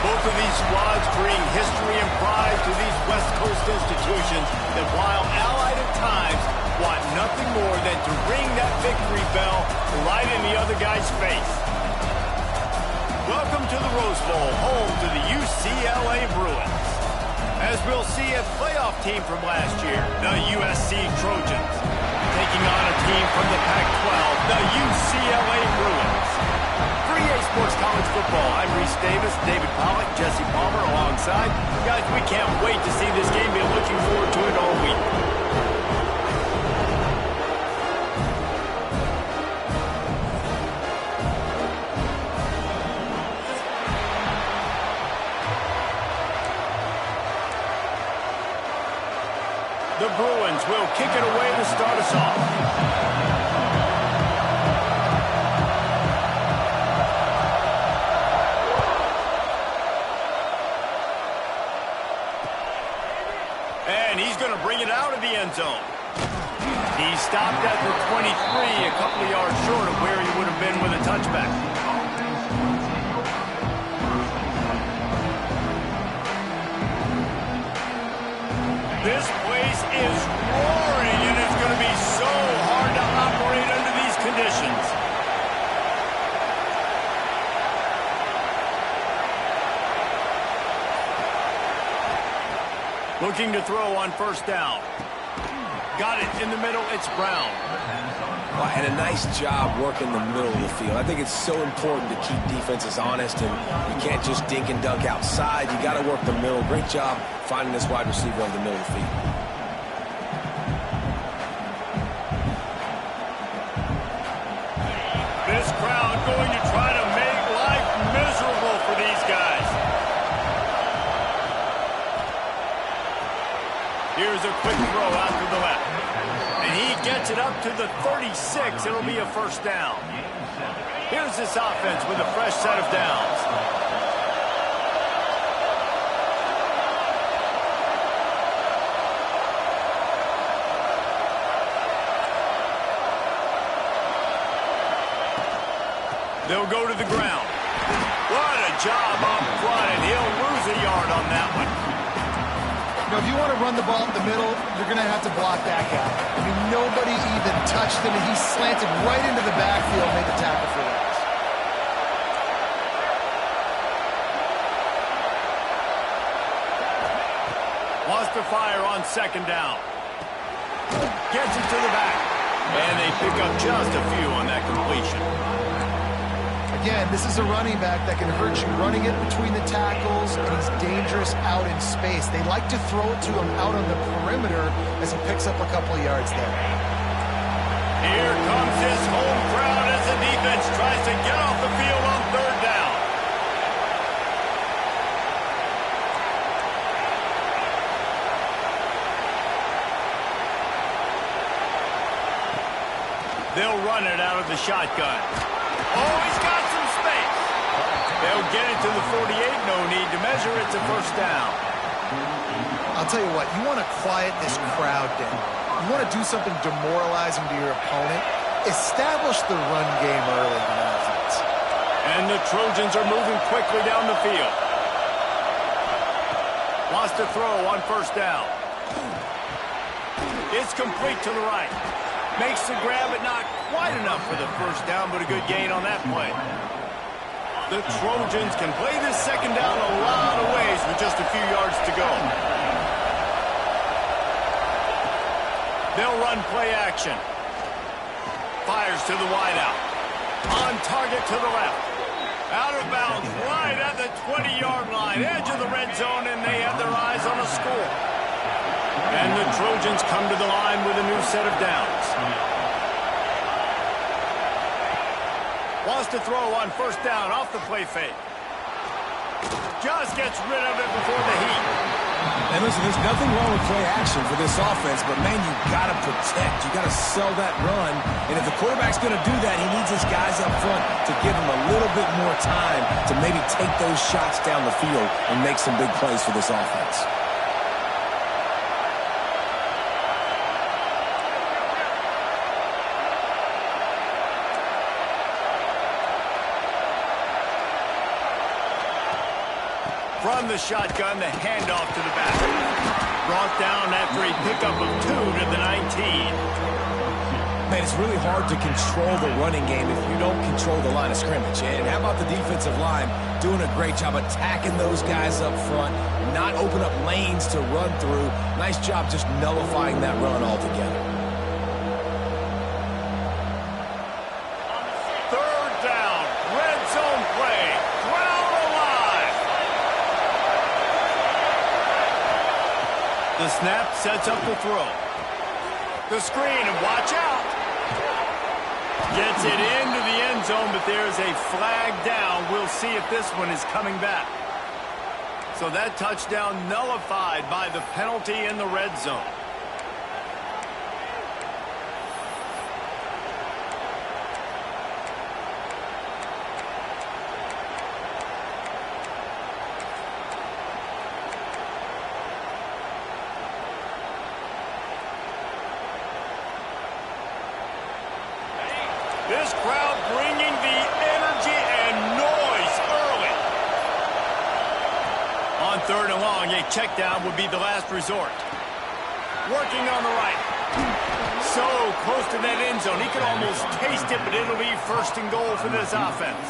Both of these squads bring history and pride to these West Coast institutions that, while allied at times, want nothing more than to ring that victory bell right in the other guy's face. Welcome to the Rose Bowl, home to the UCLA Bruins. As we'll see, a playoff team from last year, the USC Trojans, taking on a team from the Pac-12, the UCLA Bruins. For EA Sports College Football, I'm Reese Davis, David Pollack, Jesse Palmer alongside. Guys, we can't wait to see this game. Been looking forward to it all week. The Bruins will kick it away to start us off. And he's going to bring it out of the end zone. He stopped at the 23, a couple of yards short of where he would have been with a touchback. This place is roaring, and it's going to be so hard to operate under these conditions. Looking to throw on first down. Got it in the middle. It's Brown. And a nice job working the middle of the field. I think it's so important to keep defenses honest, and you can't just dink and dunk outside. You got to work the middle. Great job finding this wide receiver over the middle of the field. This crowd going to try to make life miserable for these guys. Here's a quick throw out to the left. And he gets it up to the 36. It'll be a first down. Here's this offense with a fresh set of downs. They'll go to the ground. What a job up front, and he'll lose a yard on that one. You know, if you want to run the ball up the middle, you're going to have to block that guy. I mean, nobody even touched him, and he slanted right into the backfield, made the tackle for loss. Wants to fire on second down. Gets it to the back. And they pick up just a few on that completion. Again, this is a running back that can hurt you running it between the tackles, and he's dangerous out in space. They like to throw it to him out on the perimeter as he picks up a couple of yards there. Here comes his home crowd as the defense tries to get off the field on third down. They'll run it out of the shotgun. Oh, he's got some space. They'll get it to the 48. No need to measure. It's a first down. I'll tell you what, you want to quiet this crowd down. You want to do something demoralizing to your opponent. Establish the run game early on offense. And the Trojans are moving quickly down the field. Wants to throw on first down. It's complete to the right. Makes the grab, but not quite enough for the first down, but a good gain on that play. The Trojans can play this second down a lot of ways with just a few yards to go. They'll run play action. Fires to the wideout. On target to the left. Out of bounds, right at the 20-yard line. Edge of the red zone, and they have their eyes on a score. And the Trojans come to the line with a new set of downs. Wants to throw on first down off the play fake. Just gets rid of it before the heat. And listen, there's nothing wrong with play action for this offense, but man, you got to protect. You got to sell that run. And if the quarterback's going to do that, he needs his guys up front to give him a little bit more time to maybe take those shots down the field and make some big plays for this offense. From the shotgun, the handoff to the back. Brought down after a pickup of 2 to the 19. Man, it's really hard to control the running game if you don't control the line of scrimmage. And how about the defensive line doing a great job attacking those guys up front, not open up lanes to run through. Nice job just nullifying that run altogether. Third down, red zone play. Crowd alive. The snap sets up the throw. The screen, and watch out. Gets it into the end zone, but there's a flag down. We'll see if this one is coming back. So that touchdown nullified by the penalty in the red zone. This crowd bringing the energy and noise early. On third and long, a check down would be the last resort. Working on the right. So close to that end zone. He could almost taste it, but it'll be first and goal for this offense.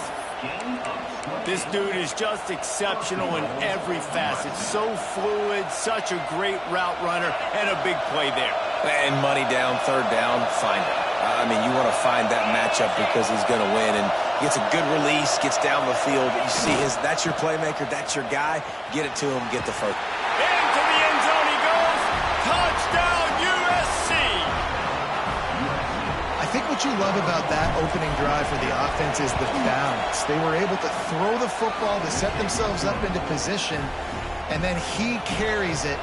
This dude is just exceptional in every facet. So fluid, such a great route runner, and a big play there. And money down, third down, find it. I mean, you want to find that matchup because he's going to win. And gets a good release, gets down the field. You see that's your playmaker, that's your guy. Get it to him, get the first. Into the end zone he goes. Touchdown, USC. I think what you love about that opening drive for the offense is the balance. They were able to throw the football to set themselves up into position, and then he carries it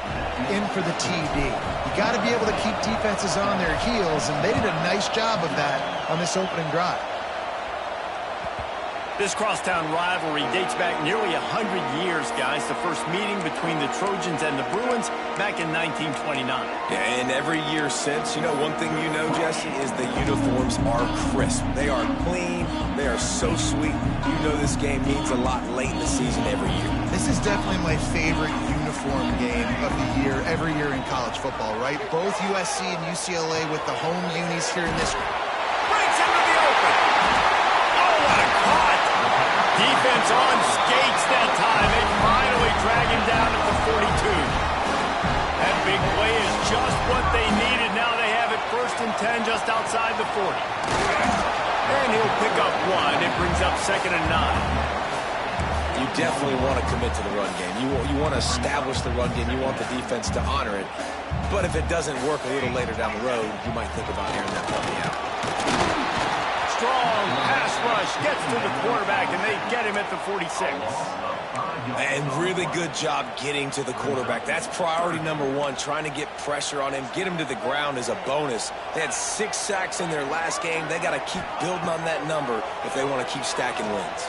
in for the TD. You got to be able to keep defenses on their heels, and they did a nice job of that on this opening drive. This crosstown rivalry dates back nearly 100 years, guys. The first meeting between the Trojans and the Bruins back in 1929. Yeah, and every year since, one thing you know, Jesse, is the uniforms are crisp. They are clean. They are so sweet. You know this game means a lot late in the season every year. This is definitely my favorite uniform game of the year, every year in college football, right? Both USC and UCLA with the home unis here in this. Breaks into the open. Oh, what a caught. Defense on skates that time. They finally drag him down at the 42. That big play is just what they needed. Now they have it first and 10 just outside the 40. And he'll pick up one. It brings up 2nd and 9. You definitely want to commit to the run game. You want to establish the run game. You want the defense to honor it. But if it doesn't work a little later down the road, you might think about airing that puppy out. Strong pass rush gets to the quarterback, and they get him at the 46. And really good job getting to the quarterback. That's priority number one, trying to get pressure on him. Get him to the ground is a bonus. They had 6 sacks in their last game. They got to keep building on that number if they want to keep stacking wins.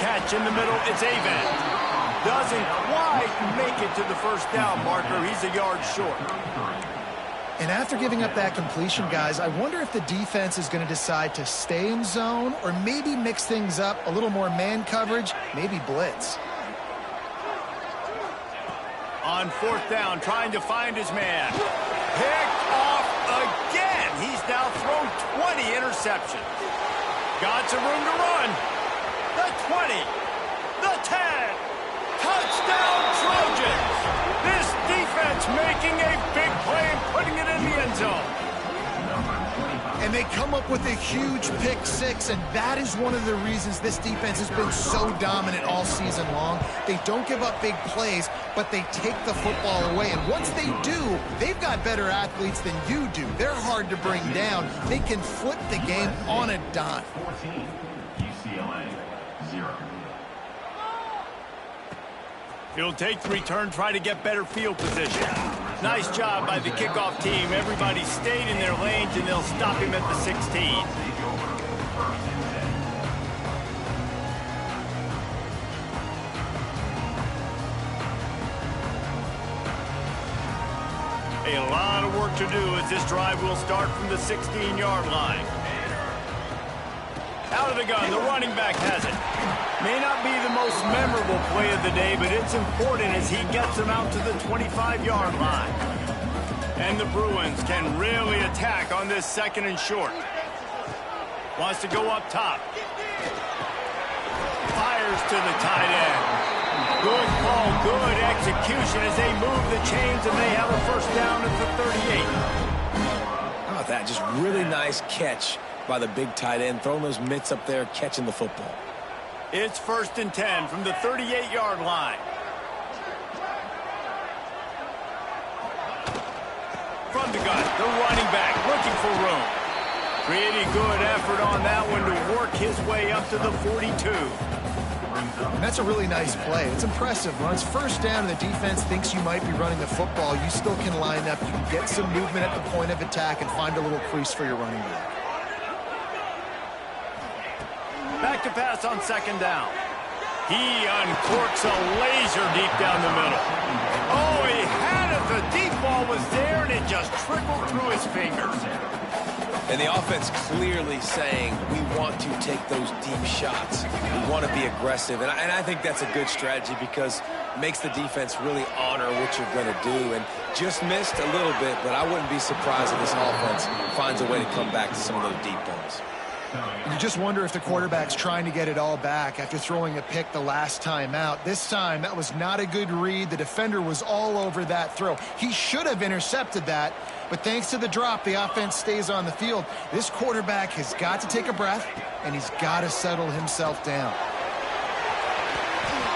Catch in the middle, it's Avent. Doesn't quite make it to the first down marker. He's a yard short. And after giving up that completion, guys, I wonder if the defense is going to decide to stay in zone or maybe mix things up, a little more man coverage, maybe blitz. On 4th down, trying to find his man. Picked off again. He's now thrown 20 interceptions. Got some room to run. The 20, the 10. Touchdown, Trojans! This defense making a big play and putting it in the end zone. And they come up with a huge pick 6, and that is one of the reasons this defense has been so dominant all season long. They don't give up big plays, but they take the football away. And once they do, they've got better athletes than you do. They're hard to bring down. They can flip the game on a dime. 14, UCLA, 0. He'll take the return, try to get better field position. Nice job by the kickoff team. Everybody stayed in their lanes, and they'll stop him at the 16. A lot of work to do as this drive will start from the 16-yard line. Out of the gun, the running back has it. May not be the most memorable play of the day, but it's important as he gets them out to the 25-yard line. And the Bruins can really attack on this 2nd and short. Wants to go up top. Fires to the tight end. Good call, good execution as they move the chains, and they have a first down at the 38. How about that? Just really nice catch by the big tight end, throwing those mitts up there, catching the football. It's 1st and 10 from the 38-yard line. From the gun, the running back looking for room. Pretty good effort on that one to work his way up to the 42. And that's a really nice play. It's impressive. When it's 1st down and the defense thinks you might be running the football, you still can line up. You can get some movement at the point of attack and find a little crease for your running back. Back to pass on 2nd down. He uncorks a laser deep down the middle. Oh, he had it. The deep ball was there, and it just trickled through his fingers. And the offense clearly saying, we want to take those deep shots. We want to be aggressive. And I think that's a good strategy because it makes the defense really honor what you're going to do. And just missed a little bit, but I wouldn't be surprised if this offense finds a way to come back to some of those deep balls. You just wonder if the quarterback's trying to get it all back after throwing a pick the last time out. This time, that was not a good read. The defender was all over that throw. He should have intercepted that, but thanks to the drop, the offense stays on the field. This quarterback has got to take a breath, and he's got to settle himself down.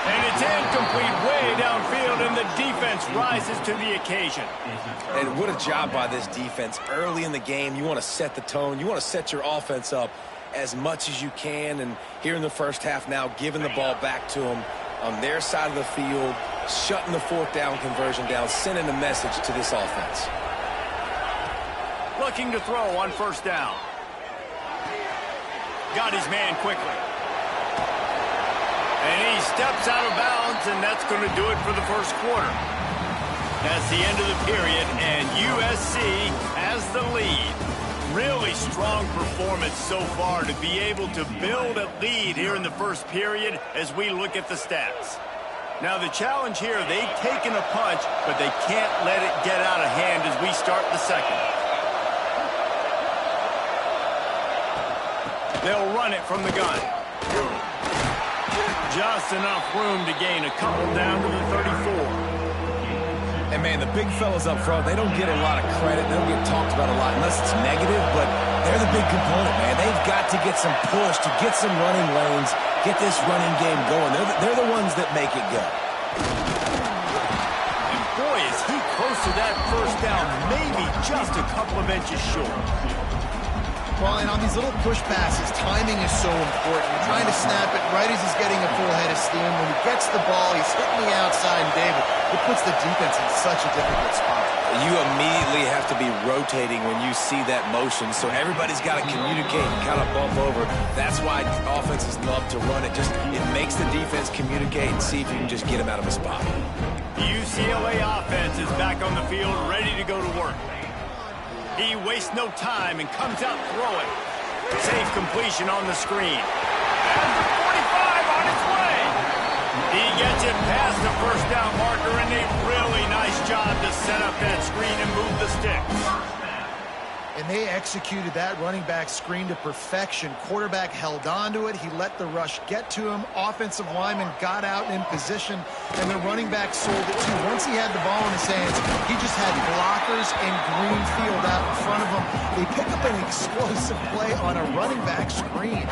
And it's incomplete way downfield, and the defense rises to the occasion. And what a job by this defense. Early in the game, you want to set the tone. You want to set your offense up as much as you can. And here in the first half now, giving the ball back to them on their side of the field, shutting the 4th down conversion down, sending a message to this offense. Looking to throw on 1st down. Got his man quickly. And he steps out of bounds, and that's going to do it for the 1st quarter. That's the end of the period, and USC has the lead. Really strong performance so far to be able to build a lead here in the 1st period as we look at the stats. Now the challenge here, they've taken a punch, but they can't let it get out of hand as we start the 2nd. They'll run it from the gun. Just enough room to gain a couple down to the 34. And, man, the big fellas up front, they don't get a lot of credit. They don't get talked about a lot unless it's negative, but they're the big component, man. They've got to get some push, to get some running lanes, get this running game going. They're the ones that make it go. And, boy, is he close to that first down, maybe just a couple of inches short. Well, and on these little push passes, timing is so important. You're trying to snap it right as he's getting a full head of steam. When he gets the ball, he's hitting the outside, and David, it puts the defense in such a difficult spot. You immediately have to be rotating when you see that motion, so everybody's got to communicate and kind of bump over. That's why offenses love to run it. It makes the defense communicate and see if you can just get them out of a spot. The UCLA offense is back on the field, ready to go to work. He wastes no time and comes out throwing. Safe completion on the screen. And the 45 on its way. He gets it past the first down marker, and a really nice job to set up that screen and move the sticks. And they executed that running back screen to perfection. Quarterback held on to it. He let the rush get to him. Offensive lineman got out and in position, and the running back sold it too. Once he had the ball in his hands, he just had blockers and green field out in front of him. They pick up an explosive play on a running back screen.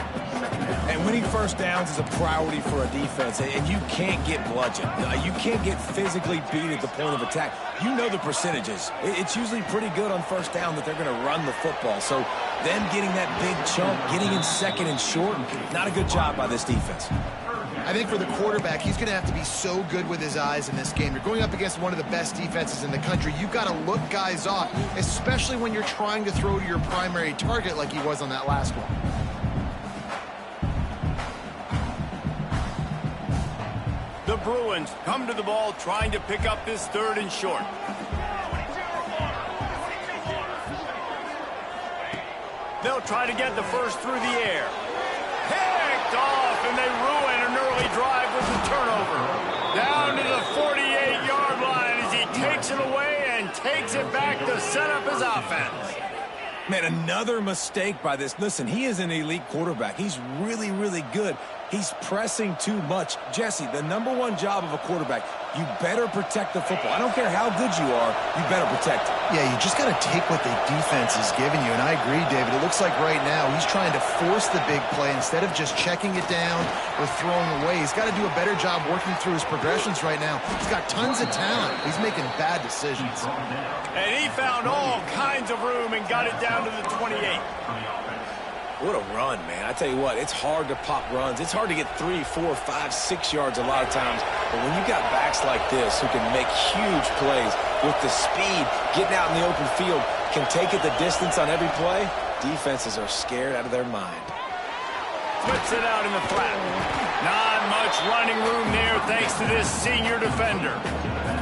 And winning first downs is a priority for a defense, and you can't get bludgeoned. You can't get physically beat at the point of attack. You know the percentages. It's usually pretty good on first down that they're going to run the football. So them getting that big chunk, getting in second and short, not a good job by this defense. I think for the quarterback, he's going to have to be so good with his eyes in this game. You're going up against one of the best defenses in the country. You've got to look guys off, especially when you're trying to throw to your primary target like he was on that last one. The Bruins come to the ball trying to pick up this third and short. They'll try to get the first through the air. Picked off, and they ruin an early drive with the turnover. Down to the 48-yard line as he takes it away and takes it back to set up his offense. Man, another mistake by this. Listen, he is an elite quarterback. He's really, really good. He's pressing too much. Jesse, the number one job of a quarterback, you better protect the football. I don't care how good you are, you better protect it. Yeah, you just got to take what the defense is giving you. And I agree, David. It looks like right now he's trying to force the big play instead of just checking it down or throwing away. He's got to do a better job working through his progressions right now. He's got tons of talent. He's making bad decisions. And he found all kinds of room and got it down to the 28. What a run, man. I tell you what, it's hard to pop runs. It's hard to get 3, 4, 5, 6 yards a lot of times. But when you've got backs like this who can make huge plays with the speed, getting out in the open field, can take it the distance on every play, defenses are scared out of their mind. Flips it out in the flat. Not much running room there thanks to this senior defender.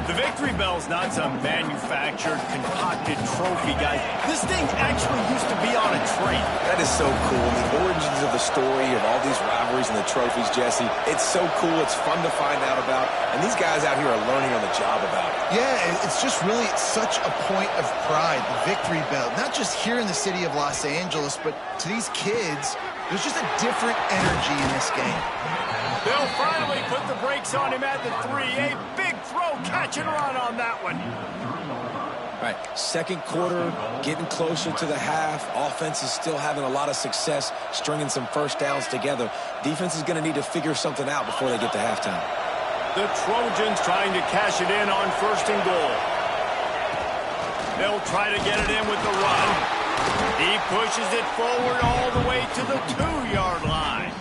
The Victory Bell's not some manufactured, concocted trophy, guys. This thing actually used to be on a train. That is so cool. The origins of the story of all these rivalries and the trophies, Jesse, it's so cool. It's fun to find out about. And these guys out here are learning on the job about it. Yeah, it's just really such a point of pride, the Victory Bell. Not just here in the city of Los Angeles, but to these kids, there's just a different energy in this game. They'll finally put the brakes on him at the 3. A big throw, catch and run on that one. All right, second quarter, getting closer to the half. Offense is still having a lot of success stringing some first downs together. Defense is going to need to figure something out before they get to halftime. The Trojans trying to cash it in on first and goal. They'll try to get it in with the run. He pushes it forward all the way to the 2-yard line.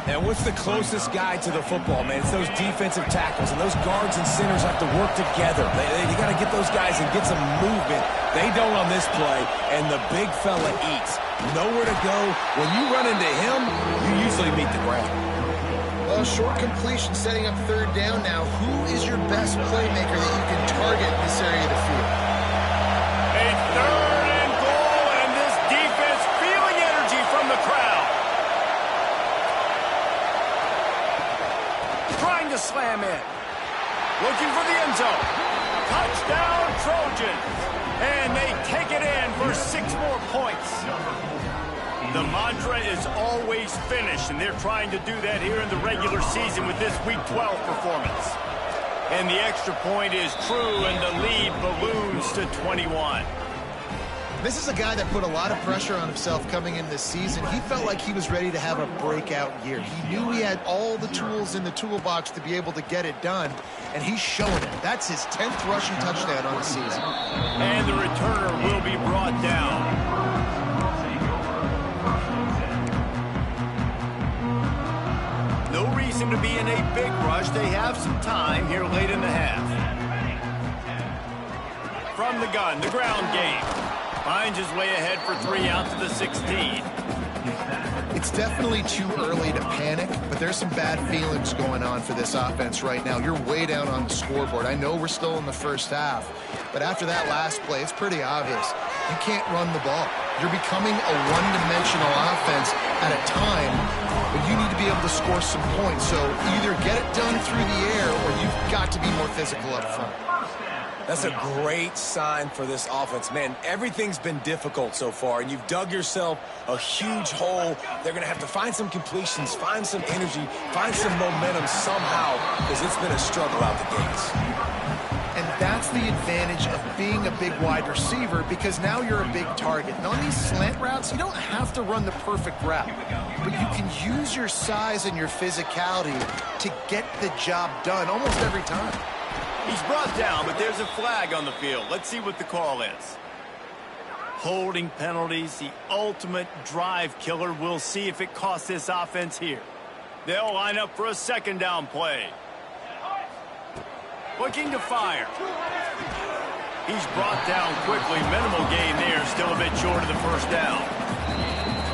And what's the closest guy to the football, man? It's those defensive tackles, and those guards and centers have to work together. They got to get those guys and get some movement. They don't on this play, and the big fella eats. Nowhere to go. When you run into him, you usually meet the ground. Well, short completion setting up third down now. Who is your best playmaker that you can target in this area of the field? A third and goal, and this defense feeling energy from the crowd. Trying to slam in. Looking for the end zone. Touchdown, Trojans. And they take it in for 6 more points. The mantra is always finish, and they're trying to do that here in the regular season with this Week 12 performance. And the extra point is true, and the lead balloons to 21. This is a guy that put a lot of pressure on himself coming in this season. He felt like he was ready to have a breakout year. He knew he had all the tools in the toolbox to be able to get it done, and he's shown it. That's his 10th rushing touchdown on the season. And the returner will be brought down. No reason to be in a big rush. They have some time here late in the half. From the gun, the ground game. Finds his way ahead for 3 out to the 16. It's definitely too early to panic, but there's some bad feelings going on for this offense right now. You're way down on the scoreboard. I know we're still in the first half, but after that last play, it's pretty obvious. You can't run the ball. You're becoming a one-dimensional offense at a time when you need to be able to score some points. So either get it done through the air or you've got to be more physical up front. That's a great sign for this offense. Man, everything's been difficult so far, and you've dug yourself a huge hole. They're going to have to find some completions, find some energy, find some momentum somehow, because it's been a struggle out the gates. And that's the advantage of being a big wide receiver, because now you're a big target. And on these slant routes, you don't have to run the perfect route, but you can use your size and your physicality to get the job done almost every time. He's brought down, but there's a flag on the field. Let's see what the call is. Holding penalties, the ultimate drive killer. We'll see if it costs this offense here. They'll line up for a second down play. Looking to fire. He's brought down quickly. Minimal gain there, still a bit short of the first down.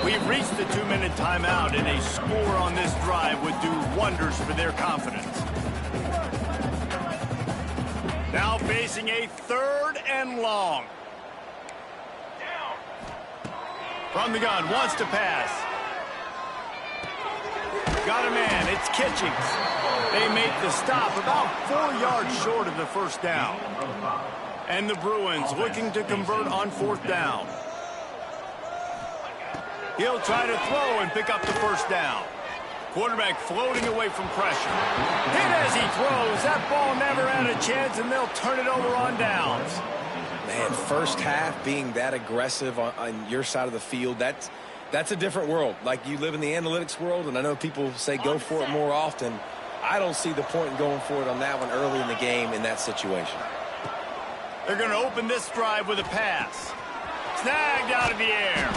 We've reached the 2-minute timeout, and a score on this drive would do wonders for their confidence. Now facing a 3rd and long. From the gun, wants to pass. Got a man, it's Kitchings. They make the stop about 4 yards short of the first down. And the Bruins looking to convert on 4th down. He'll try to throw and pick up the first down. Quarterback floating away from pressure. Hit as he throws. That ball never had a chance, and they'll turn it over on downs. Man, first half being that aggressive on your side of the field, that's a different world. Like, you live in the analytics world, and I know people say go for it more often. I don't see the point in going for it on that one early in the game in that situation. They're going to open this drive with a pass. Snagged out of the air.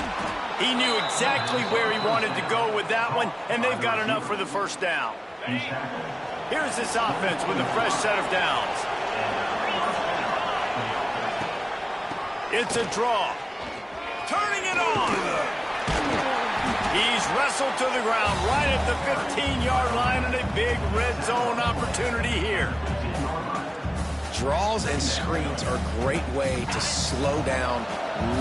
He knew exactly where he wanted to go with that one, and they've got enough for the first down. Here's this offense with a fresh set of downs. It's a draw. Turning it on. He's wrestled to the ground right at the 15-yard line, and a big red zone opportunity here. Draws and screens are a great way to slow down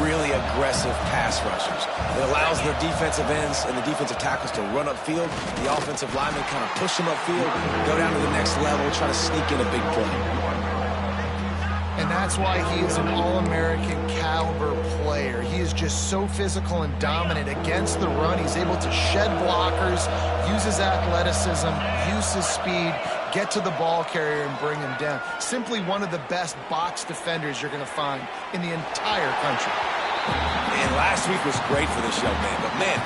really aggressive pass rushers. It allows the defensive ends and the defensive tackles to run upfield. The offensive linemen kind of push them upfield, go down to the next level, try to sneak in a big play. And that's why he is an All-American caliber player. He is just so physical and dominant against the run. He's able to shed blockers, use his athleticism, use his speed, get to the ball carrier and bring him down. Simply one of the best box defenders you're going to find in the entire country. And last week was great for this young man. But, man,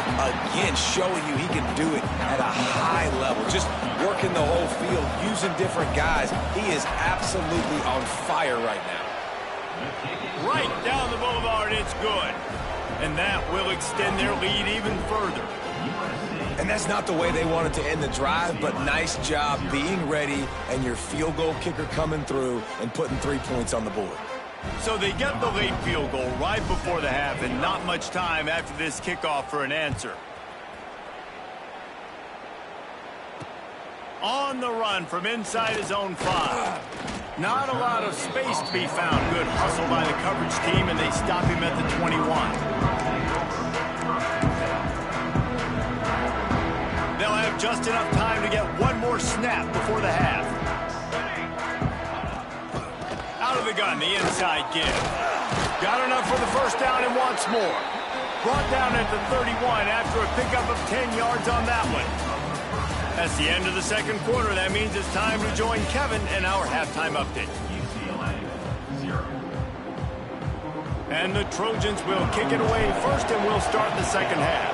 again, showing you he can do it at a high level. Just working the whole field, using different guys. He is absolutely on fire right now. Right down the boulevard, it's good. And that will extend their lead even further. And that's not the way they wanted to end the drive, but nice job being ready and your field goal kicker coming through and putting 3 points on the board. So they get the late field goal right before the half, and not much time after this kickoff for an answer. On the run from inside his own 5. Not a lot of space to be found. Good hustle by the coverage team, and they stop him at the 21. They'll have just enough time to get one more snap before the half. Out of the gun, the inside give. Got enough for the first down and wants more. Brought down at the 31 after a pickup of 10 yards on that one. That's the end of the second quarter. That means it's time to join Kevin in our halftime update. UCLA 0. And the Trojans will kick it away first, and we'll start the second half.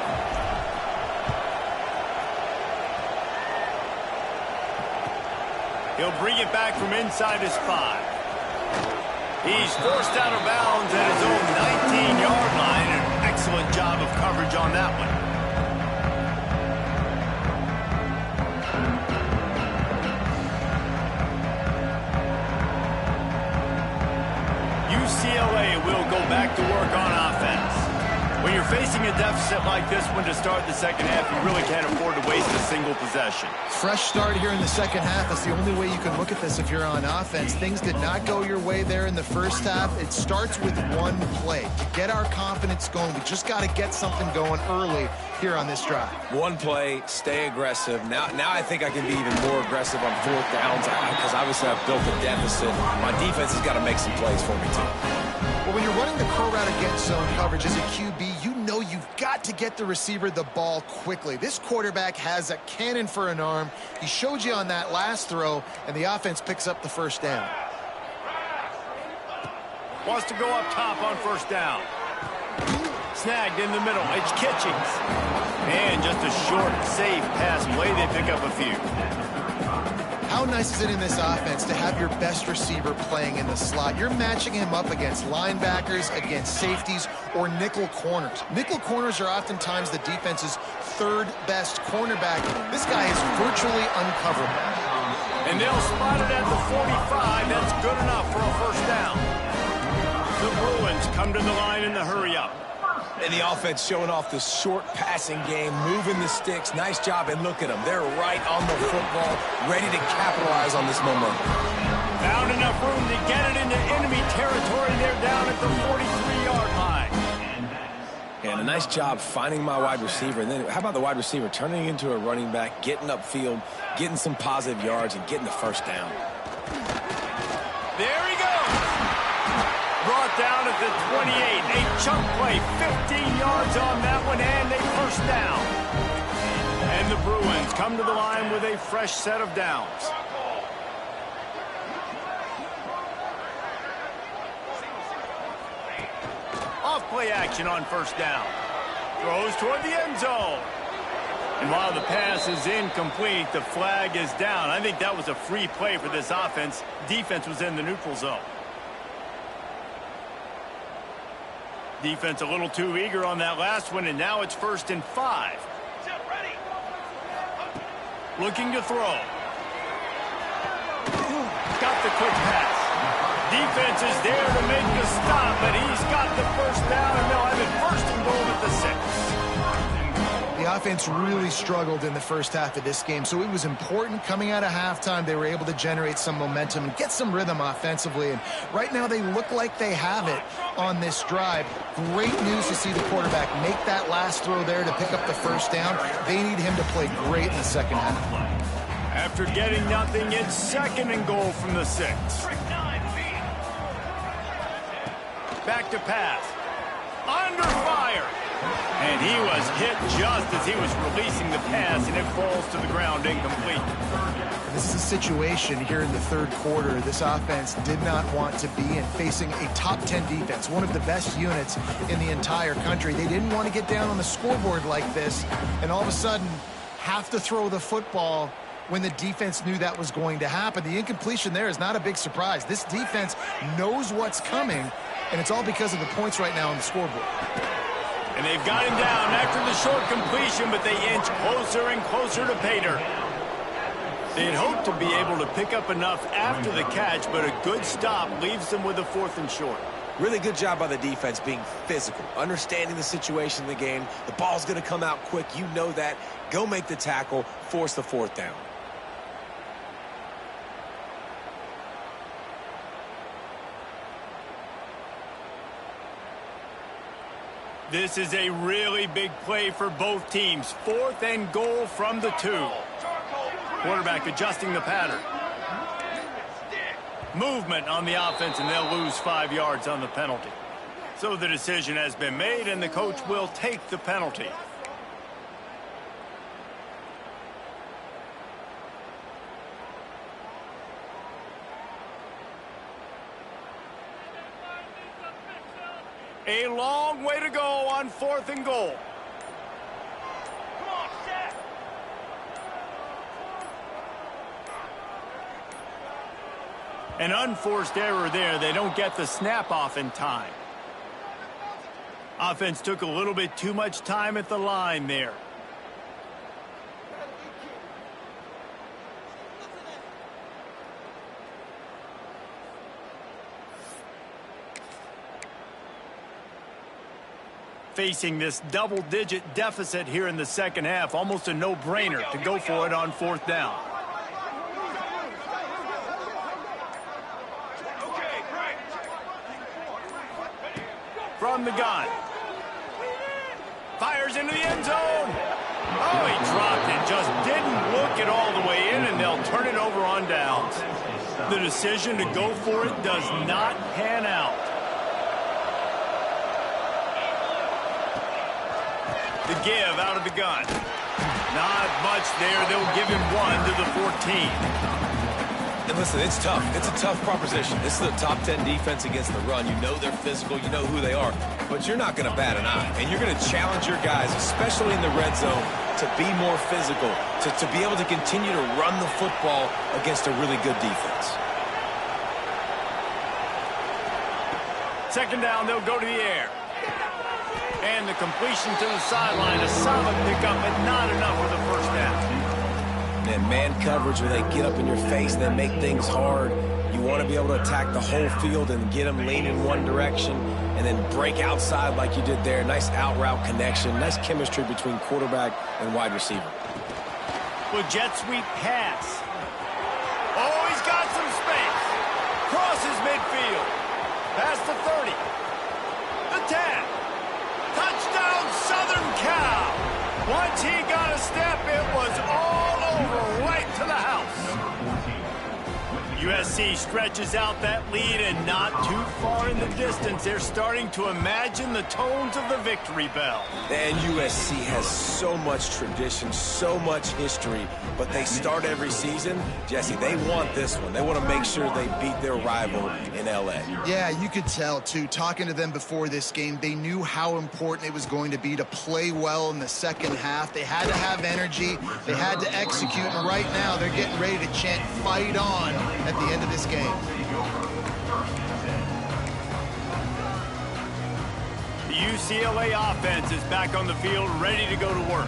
He'll bring it back from inside his 5. He's forced out of bounds at his own 19-yard line. An excellent job of coverage on that one. UCLA will go back to work on offense. When you're facing a deficit like this one to start the second half, you really can't afford to waste a single possession. Fresh start here in the second half. That's the only way you can look at this if you're on offense. Things did not go your way there in the first half. It starts with one play. To get our confidence going, we just got to get something going early here on this drive. One play, stay aggressive. Now I think I can be even more aggressive on fourth downs because obviously I've built a deficit. My defense has got to make some plays for me, too. Well, when you're running the curl route against zone coverage as a QB, you know you've got to get the receiver the ball quickly. This quarterback has a cannon for an arm. He showed you on that last throw, and the offense picks up the first down. Wants to go up top on first down. Snagged in the middle. It's Kitchings. And just a short, safe pass play. They pick up a few. How nice is it in this offense to have your best receiver playing in the slot? You're matching him up against linebackers, against safeties, or nickel corners. Nickel corners are oftentimes the defense's third best cornerback. This guy is virtually uncoverable. And they'll spot it at the 45. That's good enough for a first down. The Bruins come to the line in the hurry-up. And the offense showing off the short passing game, moving the sticks. Nice job, and look at them. They're right on the football, ready to capitalize on this momentum. Found enough room to get it into enemy territory. They're down at the 43-yard line. And a nice job finding my wide receiver. And then how about the wide receiver turning into a running back, getting upfield, getting some positive yards, and getting the first down. There he goes. Brought down at the 28. A chunk play, 15 yards on that one, and a first down. And the Bruins come to the line with a fresh set of downs. Off-play action on first down. Throws toward the end zone. And while the pass is incomplete, the flag is down. I think that was a free play for this offense. Defense was in the neutral zone. Defense a little too eager on that last one, and now it's 1st and 5. Looking to throw. Got the quick pass. Defense is there to make the stop, but he's got the first down, and they'll have it 1st and goal at the 6. The offense really struggled in the first half of this game, so it was important coming out of halftime. They were able to generate some momentum and get some rhythm offensively, and right now they look like they have it on this drive. Great news to see the quarterback make that last throw there to pick up the first down. They need him to play great in the second half. After getting nothing, it's 2nd and goal from the 6. Back to pass. Under fire. And he was hit just as he was releasing the pass, and it falls to the ground incomplete. This is a situation here in the third quarter this offense did not want to be in, facing a top 10 defense, one of the best units in the entire country. They didn't want to get down on the scoreboard like this, and all of a sudden have to throw the football when the defense knew that was going to happen. The incompletion there is not a big surprise. This defense knows what's coming, and it's all because of the points right now on the scoreboard. And they've got him down after the short completion, but they inch closer and closer to pay dirt. They'd hoped to be able to pick up enough after the catch, but a good stop leaves them with a 4th and short. Really good job by the defense being physical, understanding the situation in the game. The ball's going to come out quick. You know that. Go make the tackle, force the 4th down. This is a really big play for both teams. 4th and goal from the 2. Quarterback adjusting the pattern. Movement on the offense, and they'll lose 5 yards on the penalty. So the decision has been made, and the coach will take the penalty. A long way to go on 4th and goal. An unforced error there. They don't get the snap off in time. Offense took a little bit too much time at the line there. Facing this double-digit deficit here in the second half, almost a no-brainer to go for it on 4th down. From the gun. Fires into the end zone. Oh, he dropped it. Just didn't look it all the way in, and they'll turn it over on downs. The decision to go for it does not pan out. The give out of the gun. Not much there. They'll give him 1 to the 14. And listen, it's tough. It's a tough proposition. This is a top 10 defense against the run. You know they're physical. You know who they are. But you're not going to bat an eye. And you're going to challenge your guys, especially in the red zone, to be more physical, to be able to continue to run the football against a really good defense. Second down, they'll go to the air. And the completion to the sideline, a solid pickup, but not enough for the first down. And man coverage where they get up in your face and then make things hard. You want to be able to attack the whole field and get them leaning one direction and then break outside like you did there. Nice out route connection. Nice chemistry between quarterback and wide receiver. Well, jet sweep pass. Oh, he's got some space. Crosses midfield. Past the 30. The 10. Touchdown, Southern Cal. Once he got a step, it was all over, right to the house. USC stretches out that lead and not too far in the distance. They're starting to imagine the tones of the victory bell. And USC has so much tradition, so much history, but they start every season. Jesse, they want this one. They want to make sure they beat their rival in L.A. Yeah, you could tell, too. Talking to them before this game, they knew how important it was going to be to play well in the second half. They had to have energy. They had to execute. And right now, they're getting ready to chant, "Fight on," at the end of this game. The UCLA offense is back on the field, ready to go to work.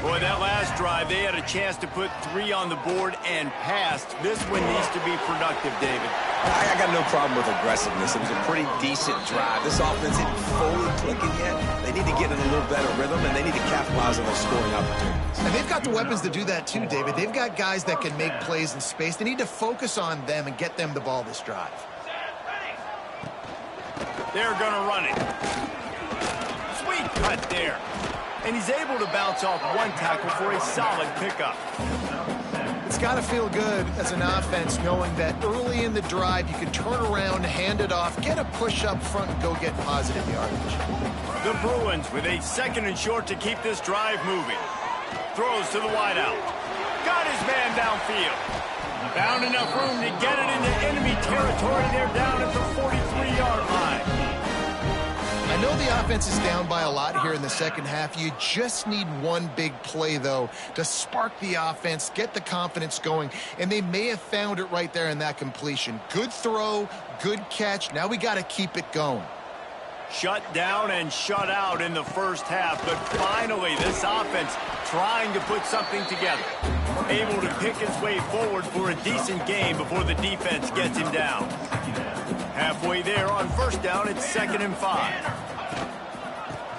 Boy, that last drive, they had a chance to put 3 on the board and passed. This one needs to be productive, David. I got no problem with aggressiveness. It was a pretty decent drive. This offense isn't fully clicking yet. They need to get in a little better rhythm, and they need to capitalize on those scoring opportunities. And they've got the weapons to do that too, David. They've got guys that can make plays in space. They need to focus on them and get them the ball this drive. They're going to run it. Sweet cut there. And he's able to bounce off one tackle for a solid pickup. It's got to feel good as an offense knowing that early in the drive you can turn around, hand it off, get a push up front, and go get positive yardage. The Bruins with a 2nd and short to keep this drive moving. Throws to the wideout. Got his man downfield. Found enough room to get it into enemy territory. They're down at the 43-yard line. I know the offense is down by a lot here in the second half. You just need one big play, though, to spark the offense, get the confidence going, and they may have found it right there in that completion. Good throw, good catch. Now we got to keep it going. Shut down and shut out in the first half, but finally this offense trying to put something together. Able to pick his way forward for a decent game before the defense gets him down. Halfway there on first down, it's 2nd and 5.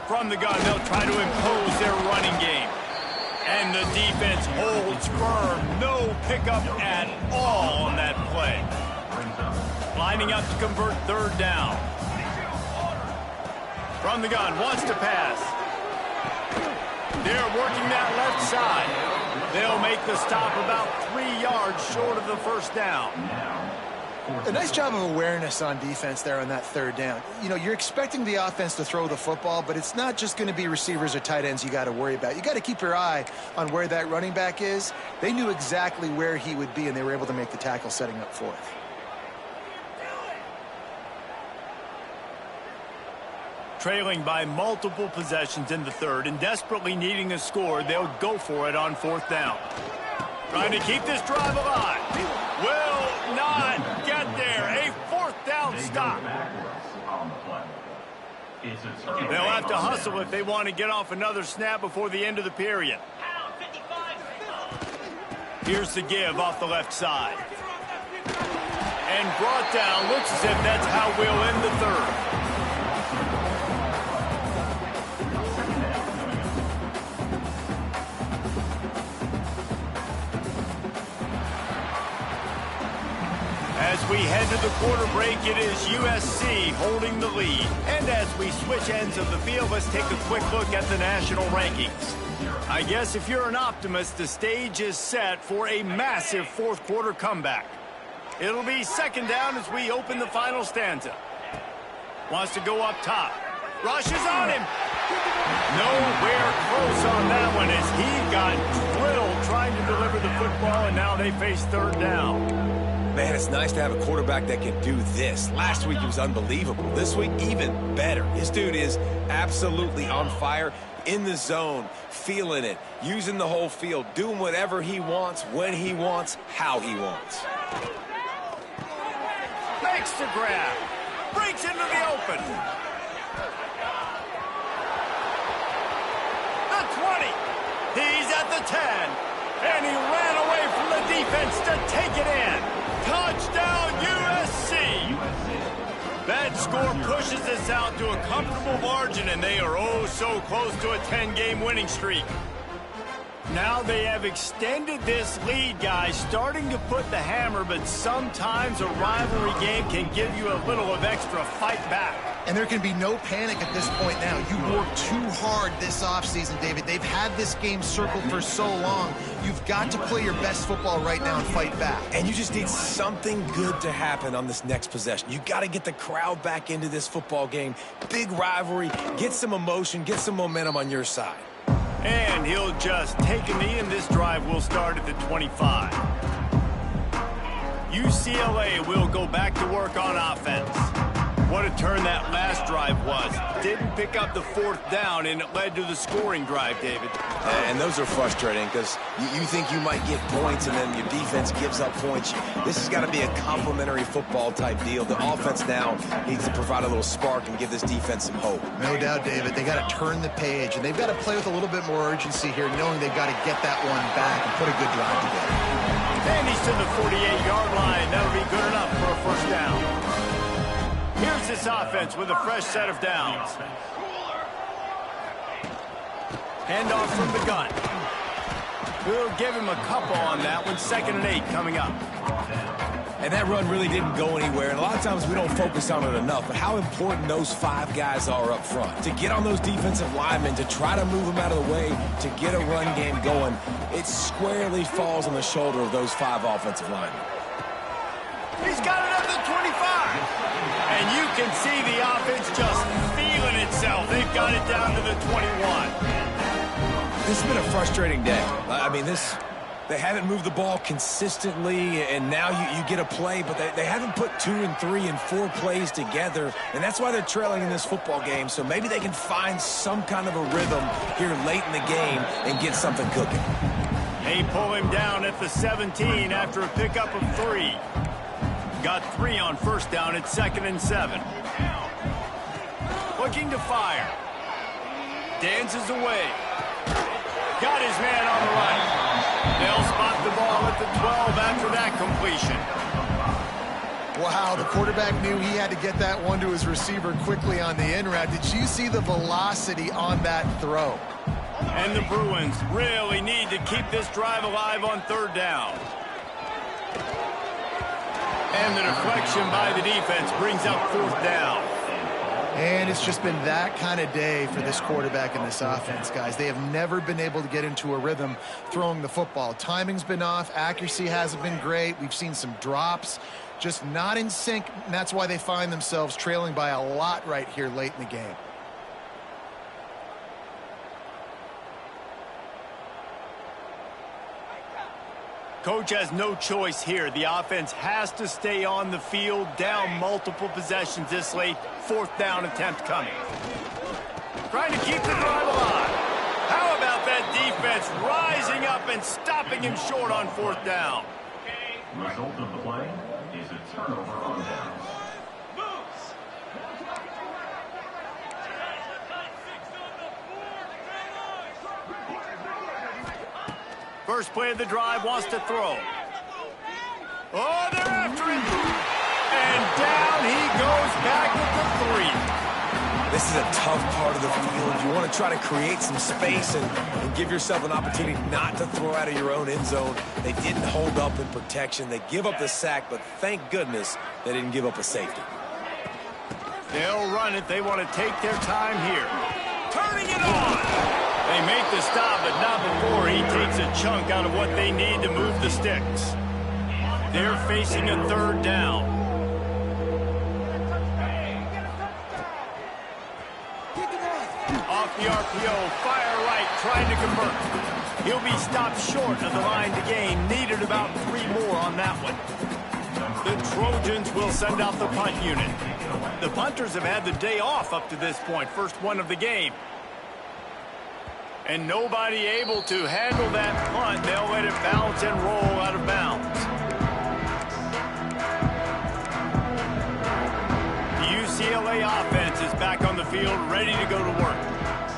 From the gun, they'll try to impose their running game. And the defense holds firm. No pickup at all on that play. Lining up to convert 3rd down. From the gun, wants to pass. They're working that left side. They'll make the stop about 3 yards short of the first down. A nice job of awareness on defense there on that 3rd down. You know, you're expecting the offense to throw the football, but it's not just going to be receivers or tight ends you got to worry about. You got to keep your eye on where that running back is. They knew exactly where he would be, and they were able to make the tackle setting up 4th. trailing by multiple possessions in the third and desperately needing a score, they'll go for it on fourth down. Trying to keep this drive alive. Will not get there. A fourth down stop. They'll have to hustle if they want to get off another snap before the end of the period. Here's the give off the left side. And brought down. Looks as if that's how we'll end the third. As we head to the quarter break, it is USC holding the lead. And as we switch ends of the field, let's take a quick look at the national rankings. I guess if you're an optimist, the stage is set for a massive fourth quarter comeback. It'll be second down as we open the final stanza. Wants to go up top. Rushes on him. Nowhere close on that one as he got drilled trying to deliver the football, and now they face third down. Man, it's nice to have a quarterback that can do this. Last week, he was unbelievable. This week, even better. This dude is absolutely on fire, in the zone, feeling it, using the whole field, doing whatever he wants, when he wants, how he wants. Makes the grab. Breaks into the open. The 20. He's at the 10. And he ran away from the defense to take it in. Touchdown, USC! That score pushes us out to a comfortable margin, and they are oh so close to a 10-game winning streak. Now they have extended this lead, guys, starting to put the hammer, but sometimes a rivalry game can give you a little of extra fight back. And there can be no panic at this point now. You worked too hard this offseason, David. They've had this game circled for so long. You've got to play your best football right now and fight back. And you just need something good to happen on this next possession. You got to get the crowd back into this football game. Big rivalry. Get some emotion. Get some momentum on your side. And he'll just take a knee, and this drive will start at the 25. UCLA will go back to work on offense. What a turn that last drive was. Didn't pick up the fourth down, and it led to the scoring drive, David. And those are frustrating because you think you might get points, and then your defense gives up points. This has got to be a complementary football type deal. The offense now needs to provide a little spark and give this defense some hope. No doubt, David. They got to turn the page, and they've got to play with a little bit more urgency here, knowing they've got to get that one back and put a good drive together. And he's to the 48-yard line. That'll be good enough for a first down. Here's this offense with a fresh set of downs. Handoff from the gun. We'll give him a couple on that one. 2nd and 8 coming up. And that run really didn't go anywhere. And a lot of times we don't focus on it enough. But how important those 5 guys are up front. To get on those defensive linemen, to try to move them out of the way, to get a run game going, it squarely falls on the shoulder of those 5 offensive linemen. He's got it up to 25. And you can see the offense just feeling itself. They've got it down to the 21. This has been a frustrating day. I mean, they haven't moved the ball consistently, and now you get a play, but they haven't put 2 and 3 and 4 plays together, and that's why they're trailing in this football game. So maybe they can find some kind of a rhythm here late in the game and get something cooking. They pull him down at the 17 after a pickup of 3. Got 3 on first down at 2nd and 7. Looking to fire. Dances away. Got his man on the right. They'll spot the ball at the 12 after that completion. Wow, the quarterback knew he had to get that one to his receiver quickly on the in route. Did you see the velocity on that throw? And the Bruins really need to keep this drive alive on 3rd down. And the deflection by the defense brings up 4th down. And it's just been that kind of day for this quarterback and this offense, guys. They have never been able to get into a rhythm throwing the football. Timing's been off. Accuracy hasn't been great. We've seen some drops. Just not in sync, and that's why they find themselves trailing by a lot right here late in the game. Coach has no choice here. The offense has to stay on the field, down multiple possessions this late. 4th down attempt coming. Trying to keep the drive alive. How about that defense rising up and stopping him short on 4th down? Result of the play is a turnover on downs. First play of the drive, wants to throw. Oh, they're after him. And down he goes back with the 3. This is a tough part of the field. You want to try to create some space and give yourself an opportunity not to throw out of your own end zone. They didn't hold up in protection. They give up the sack, but thank goodness they didn't give up a safety. They'll run it. They want to take their time here. Turning it on. They make the stop, but not before he takes a chunk out of what they need to move the sticks. They're facing a 3rd down. Off the RPO, fire right, trying to convert. He'll be stopped short of the line to gain. Needed about 3 more on that one. The Trojans will send out the punt unit. The punters have had the day off up to this point. First one of the game. And nobody able to handle that punt. They'll let it bounce and roll out of bounds. The UCLA offense is back on the field, ready to go to work.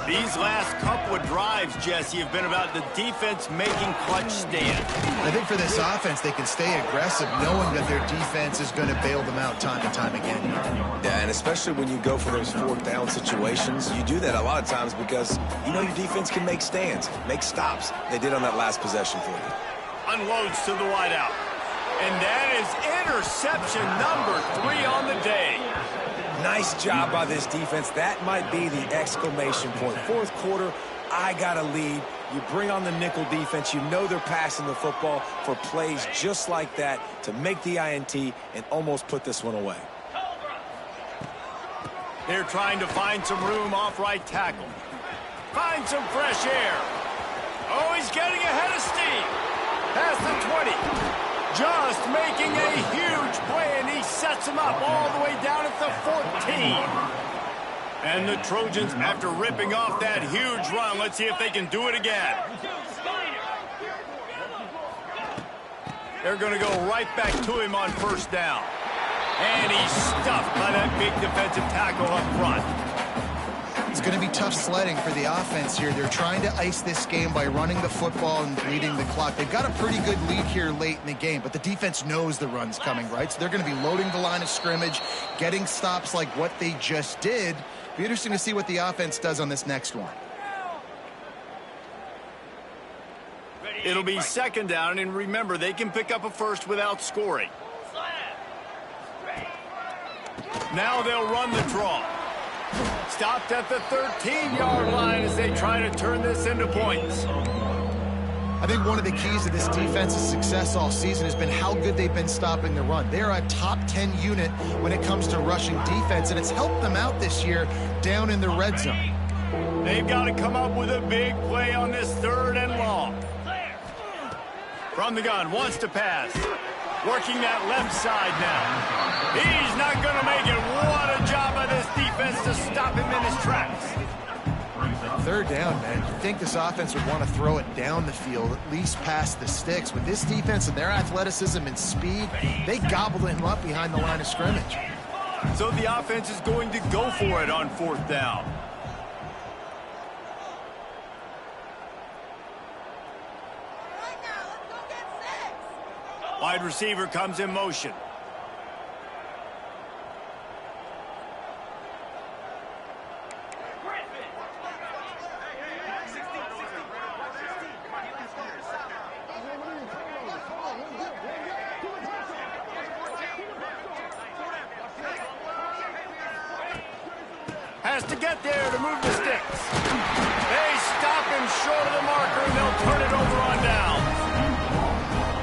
These last couple of drives, Jesse, have been about the defense making clutch stands. I think for this offense, they can stay aggressive knowing that their defense is going to bail them out time and time again. Yeah, and especially when you go for those 4th down situations, you do that a lot of times because you know your defense can make stands, make stops. They did on that last possession for you. Unloads to the wideout. And that is interception number 3 on the day. Nice job by this defense. That might be the exclamation point. 4th quarter, I got a lead. You bring on the nickel defense. You know they're passing the football for plays just like that to make the INT and almost put this one away. They're trying to find some room off right tackle. Find some fresh air. Oh, he's getting ahead of steam. Past the 20. Just making a huge play, and he sets him up all the way down at the 14. And the Trojans, after ripping off that huge run, let's see if they can do it again. They're going to go right back to him on 1st down. And he's stuffed by that big defensive tackle up front. It's going to be tough sledding for the offense here. They're trying to ice this game by running the football and bleeding the clock. They've got a pretty good lead here late in the game, but the defense knows the run's coming, right? So they're going to be loading the line of scrimmage, getting stops like what they just did. Be interesting to see what the offense does on this next one. It'll be 2nd down, and remember, they can pick up a first without scoring. Now they'll run the draw. Stopped at the 13-yard line as they try to turn this into points. I think one of the keys to this defense's success all season has been how good they've been stopping the run. They're a top 10 unit when it comes to rushing defense, and it's helped them out this year down in the red zone. They've got to come up with a big play on this 3rd and long. From the gun, wants to pass. Working that left side now. He's not going to make it. What a job by this defense to stop him in his tracks. 3rd down, man. You'd think this offense would want to throw it down the field, at least past the sticks. With this defense and their athleticism and speed, they gobbled him up behind the line of scrimmage. So the offense is going to go for it on 4th down. Wide receiver comes in motion. Has to get there to move the sticks. They stop him short of the marker, and they'll turn it over on down.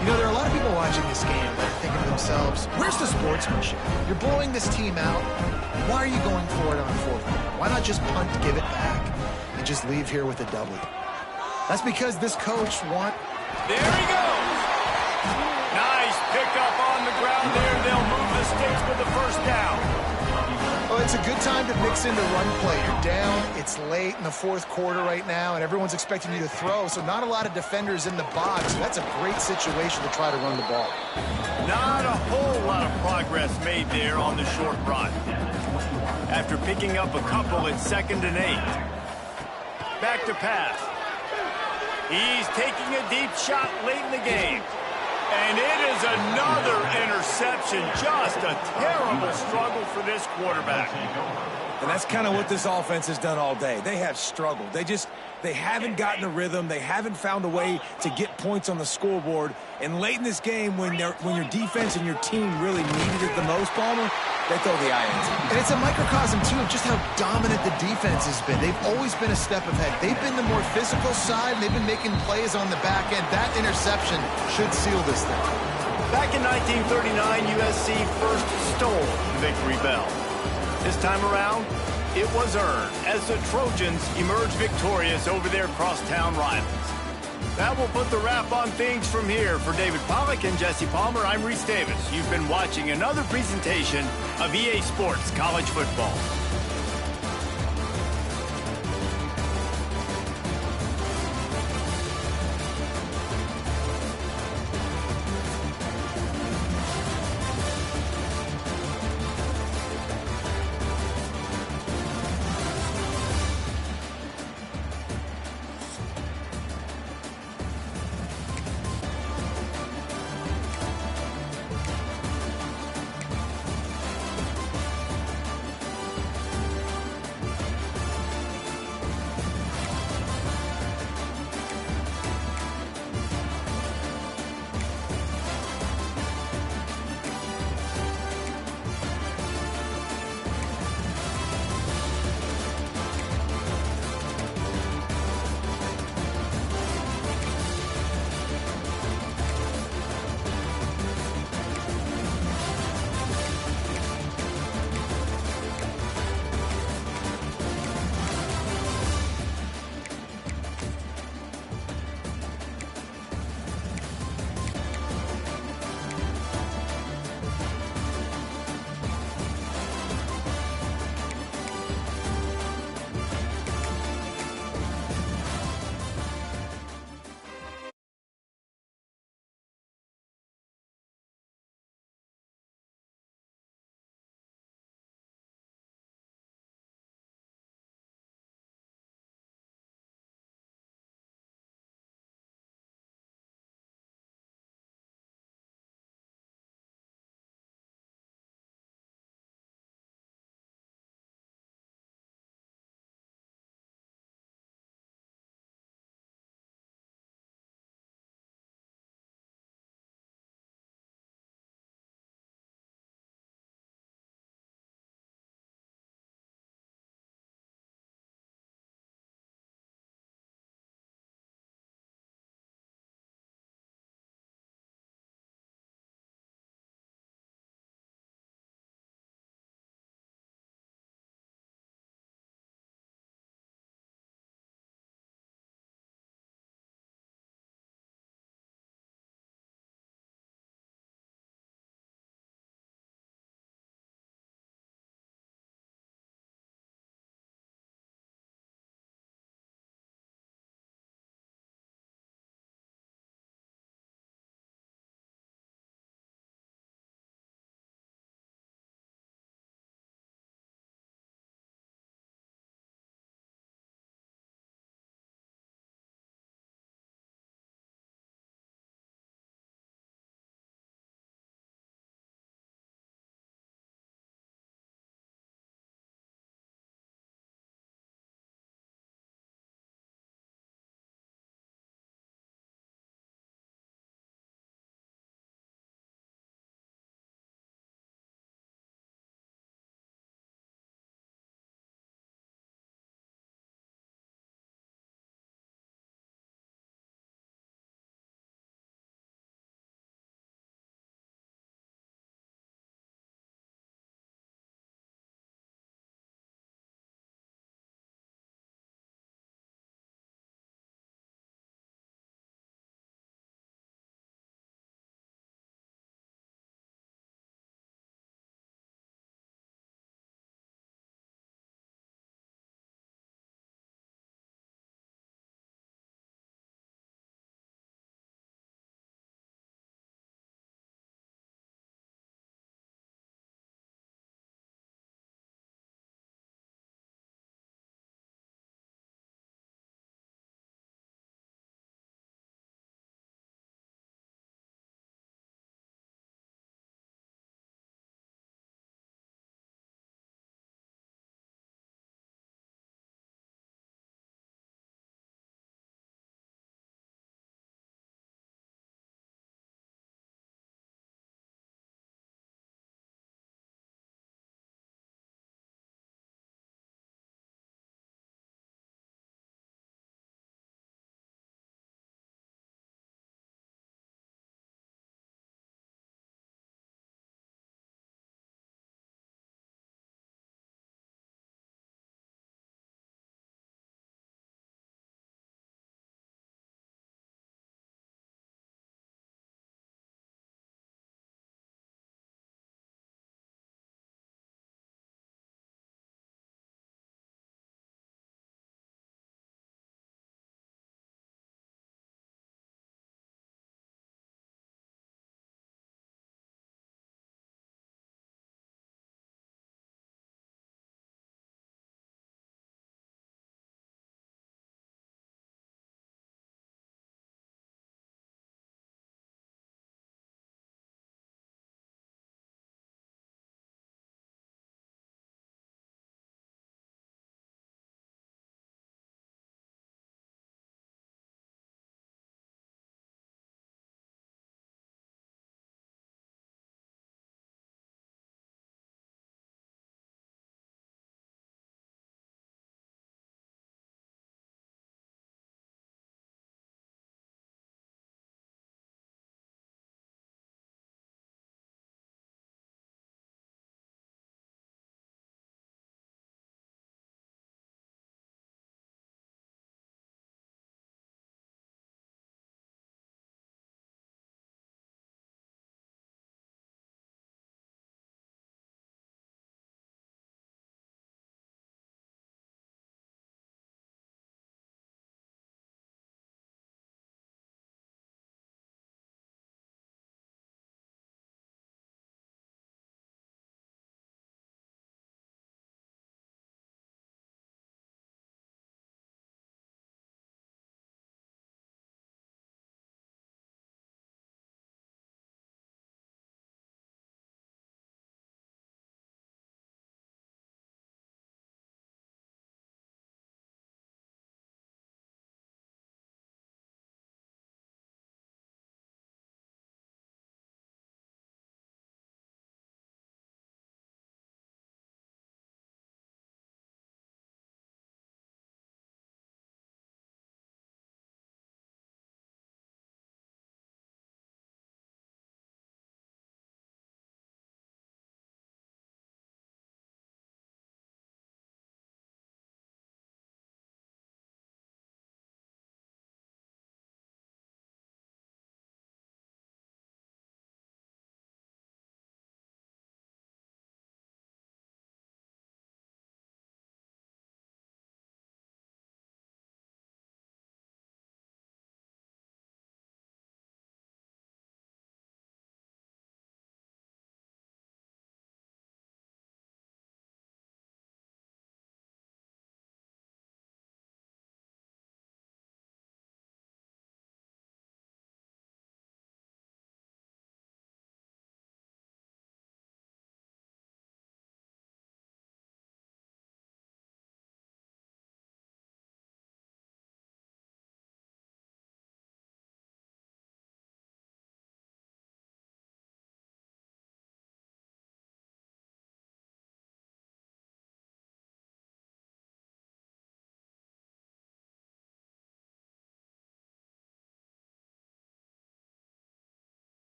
You know, there are a lot of people watching this game that are thinking to themselves, where's the sportsmanship? You're blowing this team out. Why are you going for it on 4th down? Why not just punt, give it back, and just leave here with a W? That's because this coach There he goes. Nice pickup on the ground there. They'll move the sticks with the first down. Well, it's a good time to mix into run play. You're down, it's late in the fourth quarter right now, and everyone's expecting you to throw, so not a lot of defenders in the box. That's a great situation to try to run the ball. Not a whole lot of progress made there on the short run. After picking up a couple, it's 2nd and 8. Back to pass. He's taking a deep shot late in the game. And it is another interception. Just a terrible struggle for this quarterback. And that's kind of what this offense has done all day. They have struggled. They haven't gotten a rhythm. They haven't found a way to get points on the scoreboard. And late in this game, when your defense and your team really needed it the most, Palmer, they throw the INT. And it's a microcosm, too, of just how dominant the defense has been. They've always been a step ahead. They've been the more physical side, and they've been making plays on the back end. That interception should seal this thing. Back in 1939, USC first stole the victory bell. This time around, it was earned as the Trojans emerged victorious over their crosstown rivals. That will put the wrap on things from here. For David Pollack and Jesse Palmer, I'm Reese Davis. You've been watching another presentation of EA Sports College Football.